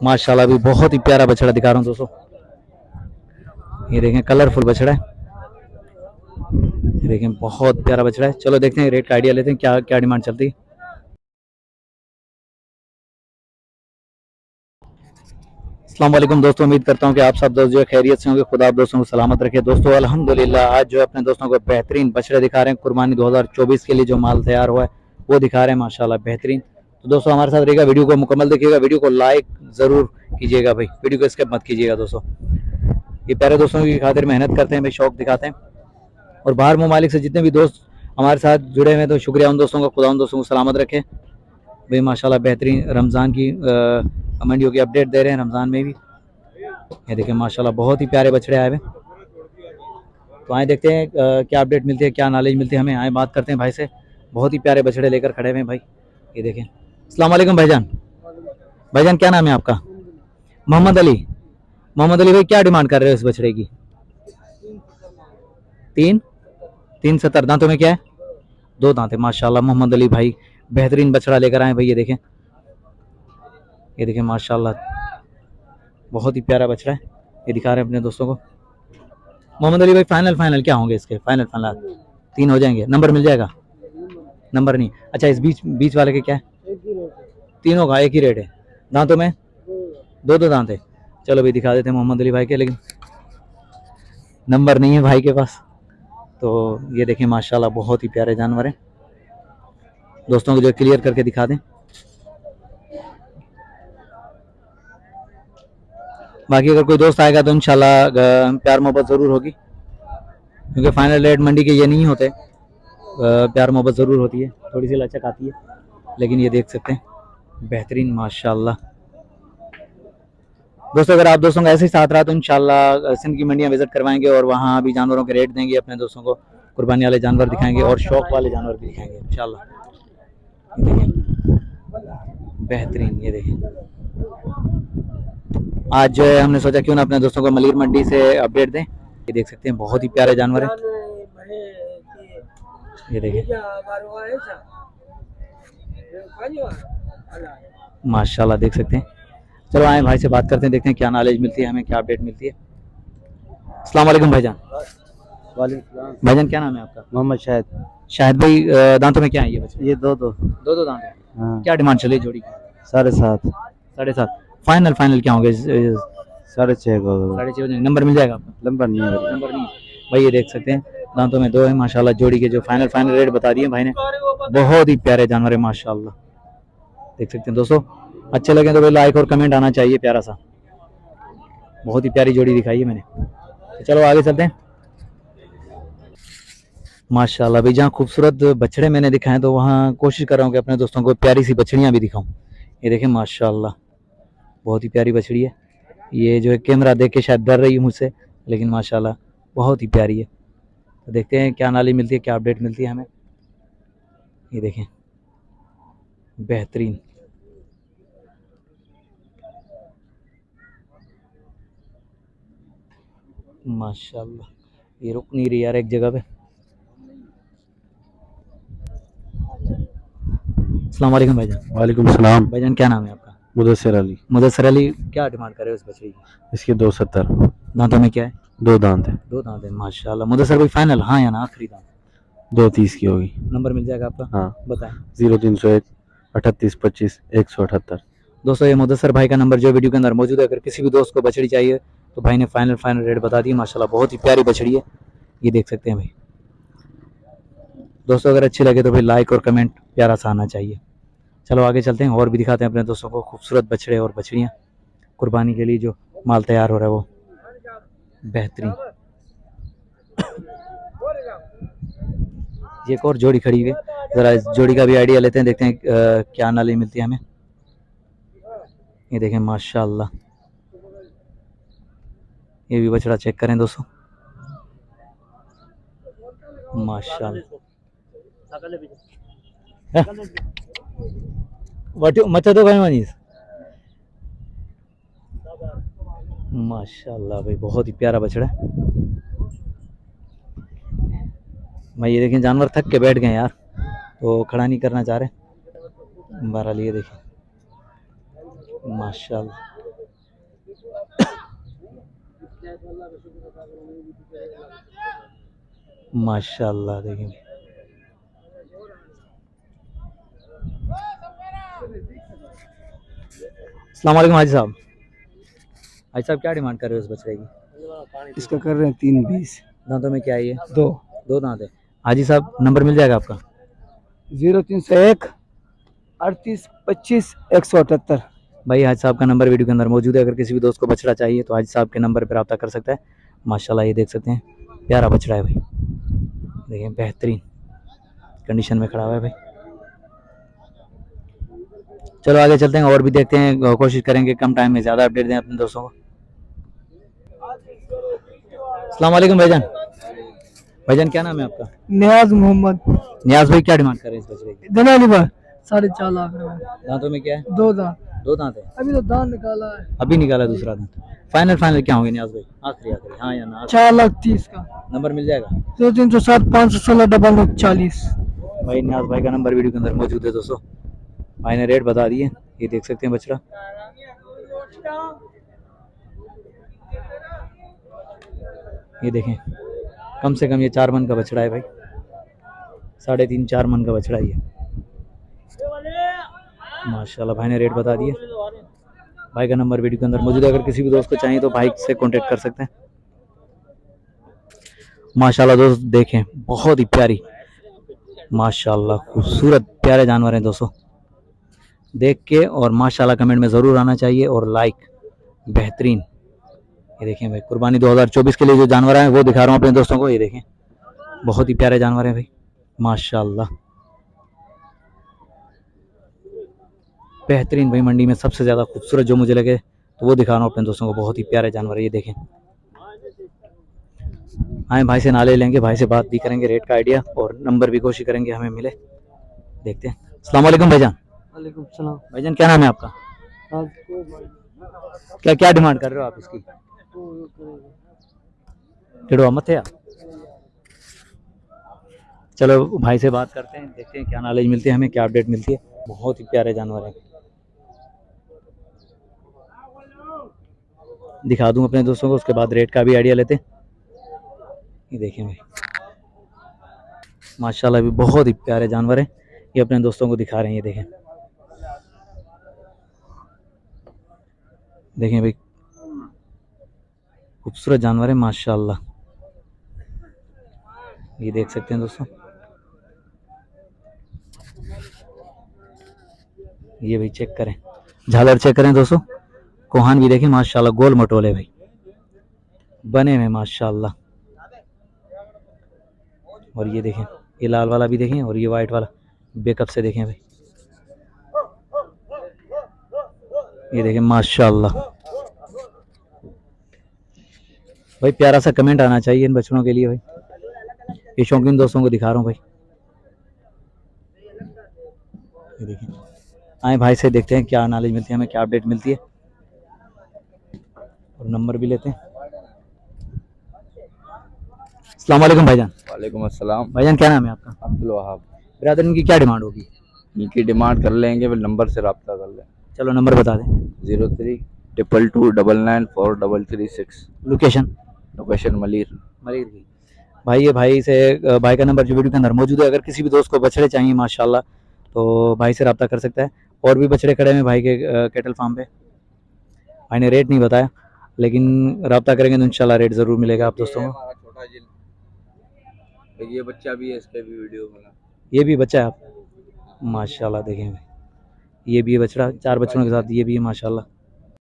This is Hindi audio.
माशाल्लाह भी बहुत ही प्यारा बछड़ा दिखा रहा हूँ दोस्तों। ये देखें कलरफुल बछड़ा है, ये देखें बहुत प्यारा बछड़ा है। चलो देखते हैं, रेट का आइडिया लेते हैं, क्या क्या डिमांड चलती है। अस्सलाम वालेकुम दोस्तों, उम्मीद करता हूँ कि आप सब दोस्त जो है खैरियत से होंगे। खुदा आप दोस्तों को सलामत रखे। दोस्तों अल्हम्दुलिल्लाह आज जो है अपने दोस्तों को बेहतरीन बछड़े दिखा रहे हैं। कुर्बानी 2024 के लिए जो माल तैयार हुआ है वो दिखा रहे हैं माशाल्लाह बेहतरीन। तो दोस्तों हमारे साथ रहेगा, वीडियो को मुकम्मल देखिएगा, वीडियो को लाइक ज़रूर कीजिएगा भाई, वीडियो को स्किप मत कीजिएगा दोस्तों। ये प्यारे दोस्तों की खातिर मेहनत करते हैं भाई, शौक दिखाते हैं। और बाहर ममालिक से जितने भी दोस्त हमारे साथ जुड़े हुए हैं तो शुक्रिया उन दोस्तों का, खुदा उन दोस्तों को सलामत रखे भाई। माशाल्लाह बेहतरीन रमज़ान की मंडियों की अपडेट दे रहे हैं रमज़ान में भी। ये देखिए माशाल्लाह बहुत ही प्यारे बछड़े आए हुए। तो आए देखते हैं क्या अपडेट मिलती है, क्या नॉलेज मिलती है हमें। आए बात करते हैं भाई से, बहुत ही प्यारे बछड़े लेकर खड़े हुए हैं भाई। ये देखें। अस्सलाम वालेकुम भाईजान। भाईजान क्या नाम है आपका? मोहम्मद अली। मोहम्मद अली भाई क्या डिमांड कर रहे हो इस बछड़े की? 370। दांतों में क्या है? 2 दांत है माशाल्लाह। मोहम्मद अली भाई बेहतरीन बछड़ा लेकर आए भाई। ये देखें, ये देखें माशाल्लाह बहुत ही प्यारा बछड़ा है। ये दिखा रहे हैं अपने दोस्तों को। मोहम्मद अली भाई फाइनल क्या होंगे इसके? फाइनल 3 हो जाएंगे? नंबर मिल जाएगा? नंबर नहीं। अच्छा इस बीच वाले के क्या है? तीनों का एक ही रेट है? दांतों में 2 दांत है। चलो भाई दिखा देते हैं मोहम्मद अली भाई के, लेकिन नंबर नहीं है भाई के पास। तो ये देखें माशाल्लाह बहुत ही प्यारे जानवर हैं। दोस्तों को जो क्लियर करके दिखा दें। बाकी अगर कोई दोस्त आएगा तो इंशाल्लाह प्यार मोहब्बत ज़रूर होगी, क्योंकि फाइनल रेट मंडी के ये नहीं होते। प्यार मोहब्बत ज़रूर होती है, थोड़ी सी लचक आती है, लेकिन ये देख सकते हैं बेहतरीन माशाल्लाह। दोस्तों अगर आप दोस्तों का ऐसे ही साथ रहा तो इंशाल्लाह सिंध की मंडियाँ विजिट करवाएंगे और वहाँ भी जानवरों के रेट देंगे अपने दोस्तों को। कुर्बानी वाले जानवर दिखाएंगे और शौक वाले जानवर भी दिखाएंगे इंशाल्लाह। बेहतरीन। ये देखिए आज जो है हमने सोचा क्यों ना अपने दोस्तों को मलिर मंडी से अपडेट दें। ये देख सकते हैं बहुत ही प्यारे जानवर है। ये देखिए माशाल्लाह देख सकते हैं। चलो आए भाई से बात करते हैं, देखते हैं क्या नॉलेज मिलती है हमें, क्या अपडेट मिलती है। अस्सलाम वालेकुम भाईजान। भाईजान क्या नाम है आपका? मोहम्मद शाहिद। शाहिद भाई दांतों में क्या है ये बच्चे? ये दो दांत है। हाँ। क्या डिमांड चली जोड़ी की? 7.5। 7.5। फाइनल क्या होंगे? 6.5 को 6.5 हो जाएंगे? नंबर मिल जाएगा आपका? नंबर नहीं है। नंबर नहीं है भाई। ये देख सकते हैं दांतों में 2 है माशाल्लाह। जोड़ी के जो फाइनल रेट बता दिए भाई ने। बहुत ही प्यारे जानवर है माशाल्लाह, देख सकते हैं दोस्तों। अच्छे लगे तो भाई लाइक और कमेंट आना चाहिए प्यारा सा। बहुत ही प्यारी जोड़ी दिखाई है मैंने। तो चलो आगे चलते हैं। माशाल्लाह भाई जहाँ खूबसूरत बछड़े मैंने दिखाए तो वहाँ कोशिश कर रहा हूँ कि अपने दोस्तों को प्यारी सी बछड़ियाँ भी दिखाऊं। ये देखें माशाल्लाह बहुत ही प्यारी बछड़ी है। ये जो है कैमरा देख के शायद डर रही है मुझसे, लेकिन माशाल्लाह बहुत ही प्यारी है। तो देखते हैं क्या नाली मिलती है, क्या अपडेट मिलती है हमें। ये देखें बेहतरीन। माशाल्लाह ये रुक नहीं रही यार एक जगह पे। अस्सलाम वालेकुम भाईजान। वालेकुम सलाम। भाईजान क्या नाम है आपका? मुदस्सिर अली। मुदस्सिर अली। क्या डिमांड कर रहे हो इस बछड़ी की? इसके 2.70। दांतों में क्या है? 2 दांत है। 2 दांत है माशाल्लाह। मुदस्सिर भाई फाइनल हाँ या ना आखिरी दांत? 2.30 की होगी। नंबर मिल जाएगा आपका? हाँ। बताएं। 0301 3825 178। दोस्तों ये मुदस्सिर भाई का नंबर जो वीडियो के अंदर मौजूद है। अगर किसी भी दोस्त को बछड़ी चाहिए तो भाई ने फाइनल रेट बता दी माशाल्लाह। बहुत ही प्यारी बछड़ी है, ये देख सकते हैं भाई। दोस्तों अगर अच्छी लगे तो भाई लाइक और कमेंट प्यारा सा आना चाहिए। चलो आगे चलते हैं और भी दिखाते हैं अपने दोस्तों को खूबसूरत बछड़े और बछड़ियाँ। कुर्बानी के लिए जो माल तैयार हो रहा है वो बेहतरीन। ये एक और जोड़ी खड़ी हुई है, ज़रा इस जोड़ी का भी आइडिया लेते हैं, देखते हैं क्या नाली मिलती है हमें। ये देखें माशाल्लाह ये भी बछड़ा चेक करें दोस्तों माशाल्लाह। मचा तो भाई मनीष माशाल्लाह भाई बहुत ही प्यारा बछड़ा है भाई। ये देखें जानवर थक के बैठ गए यार, तो खड़ा नहीं करना चाह रहे। बहरहाल ये देखें माशाल्लाह। माशाल्लाह देखिए। अस्सलाम वालेकुम हाजी साहब। हाजी साहब क्या डिमांड कर रहे हो इस बछड़े की? इसका कर रहे हैं 320। दांतों में क्या है ये? दो दो दांत है। हाजी साहब नंबर मिल जाएगा आपका? 0301 38 25 178। भाई हाजी साहब का नंबर वीडियो के अंदर मौजूद है। अगर किसी भी दोस्त को बछड़ा चाहिए तो हाजी साहब के नंबर पर रब्ता कर सकता है। माशाल्लाह ये देख सकते हैं, प्यारा बछड़ा है भाई। देखिए बेहतरीन कंडीशन में खड़ा हुआ है भाई। चलो आगे चलते हैं और भी देखते हैं, कोशिश करेंगे कम टाइम में ज़्यादा अपडेट दें अपने दोस्तों को। अस्सलाम वालेकुम भाईजान। भाईजान क्या नाम है आपका? नियाज मोहम्मद। नियाज भाई क्या डिमांड कर रहे हैं इस बछड़े की? दनाली पर 4.5 लाख रुपए। दांतों में क्या है? दो दांत। दो दांत है। अभी तो दांत निकाला है। अभी निकाला दूसरा दांत। फाइनल क्या होंगे नियाज भाई? आखिरी हाँ या ना? 4,30,000 का। नंबर मिल जाएगा? 0307 516 0040। भाई नियाज भाई का नंबर वीडियो के अंदर मौजूद है दोस्तों। भाई ने रेट बता दिए, ये देख सकते हैं बछड़ा। ये देखें, कम से कम ये 4 मन का बछड़ा है भाई। 3.5 4 मन का बछड़ा ही है माशाल्लाह। भाई ने रेट बता दिए। भाई का नंबर वीडियो के अंदर मौजूद है। अगर किसी भी दोस्त को चाहिए तो भाई से कांटेक्ट कर सकते हैं। माशाल्लाह दोस्त देखें, बहुत ही प्यारी माशाल्लाह खूबसूरत प्यारे जानवर हैं दोस्तों। देख के और माशाल्लाह कमेंट में ज़रूर आना चाहिए और लाइक। बेहतरीन। ये देखें भाई, कुर्बानी 2024 के लिए जो जानवर हैं वो दिखा रहा हूँ अपने दोस्तों को। ये देखें, बहुत ही प्यारे जानवर हैं भाई माशाल्लाह। बेहतरीन भाई, मंडी में सबसे ज़्यादा खूबसूरत जो मुझे लगे तो वो दिखा रहा हूँ अपने दोस्तों को। बहुत ही प्यारे जानवर है। ये देखें, आए भाई से नाले लेंगे, भाई से बात भी करेंगे, रेट का आइडिया और नंबर भी कोशिश करेंगे हमें मिले। देखते हैं। अस्सलाम वालेकुम भाईजान। वालेकुम सलाम। भाईजान क्या नाम है आपका? क्या क्या डिमांड कर रहे हो आप इसकी? टिड़वा मत है। चलो भाई से बात करते हैं, देखते हैं क्या नॉलेज मिलती है हमें, क्या अपडेट मिलती है। बहुत ही प्यारे जानवर हैं, दिखा दूं अपने दोस्तों को, उसके बाद रेट का भी आइडिया लेते हैं। ये देखें भाई माशाल्लाह भी बहुत ही प्यारे जानवर हैं। ये अपने दोस्तों को दिखा रहे हैं। ये देखें, देखें भाई खूबसूरत जानवर है माशाल्लाह। ये देख सकते हैं दोस्तों। ये भाई चेक करें, झालर चेक करें दोस्तों। कोहान भी देखें माशाल्लाह, गोल मटोले भाई बने हुए माशाल्लाह। और ये देखें, ये लाल वाला भी देखें और ये वाइट वाला बेकअप से देखें भाई। ये देखें माशाल्लाह भाई, प्यारा सा कमेंट आना चाहिए इन बच्चों के लिए भाई। ये शौकीन दोस्तों को दिखा रहा हूँ भाई। ये देखें, आए भाई से देखते हैं क्या नॉलेज मिलती है हमें, क्या अपडेट मिलती है और नंबर भी लेते हैं। अस्सलाम वालेकुम भाईजान। वालेकुम अस्सलाम। भाईजान क्या नाम है आपका? अब्दुल वहाब। ब्रदर इनकी क्या डिमांड होगी? इनकी डिमांड कर लेंगे, फिर नंबर से रब्ता कर लें। चलो नंबर बता दें। 0322299336। लोकेशन? लोकेशन मलीर। मरीर की। भाई ये भाई से भाई का नंबर जो वीडियो के अंदर मौजूद है। अगर किसी भी दोस्त को बछड़े चाहिए माशाल्लाह तो भाई से रब्ता कर सकता है। और भी बछड़े खड़े हैं भाई के कैटल फार्म पे। भाई ने रेट नहीं बताया, लेकिन रब्ता करेंगे तो इंशाल्लाह रेट ज़रूर मिलेगा आप दोस्तों को। हमारा छोटा जिल, ये बच्चा भी है, इसके भी वीडियो बना। ये भी बच्चा है आप माशाल्लाह। देखें ये भी है बछड़ा, 4 बच्चों के साथ ये भी है माशाल्लाह।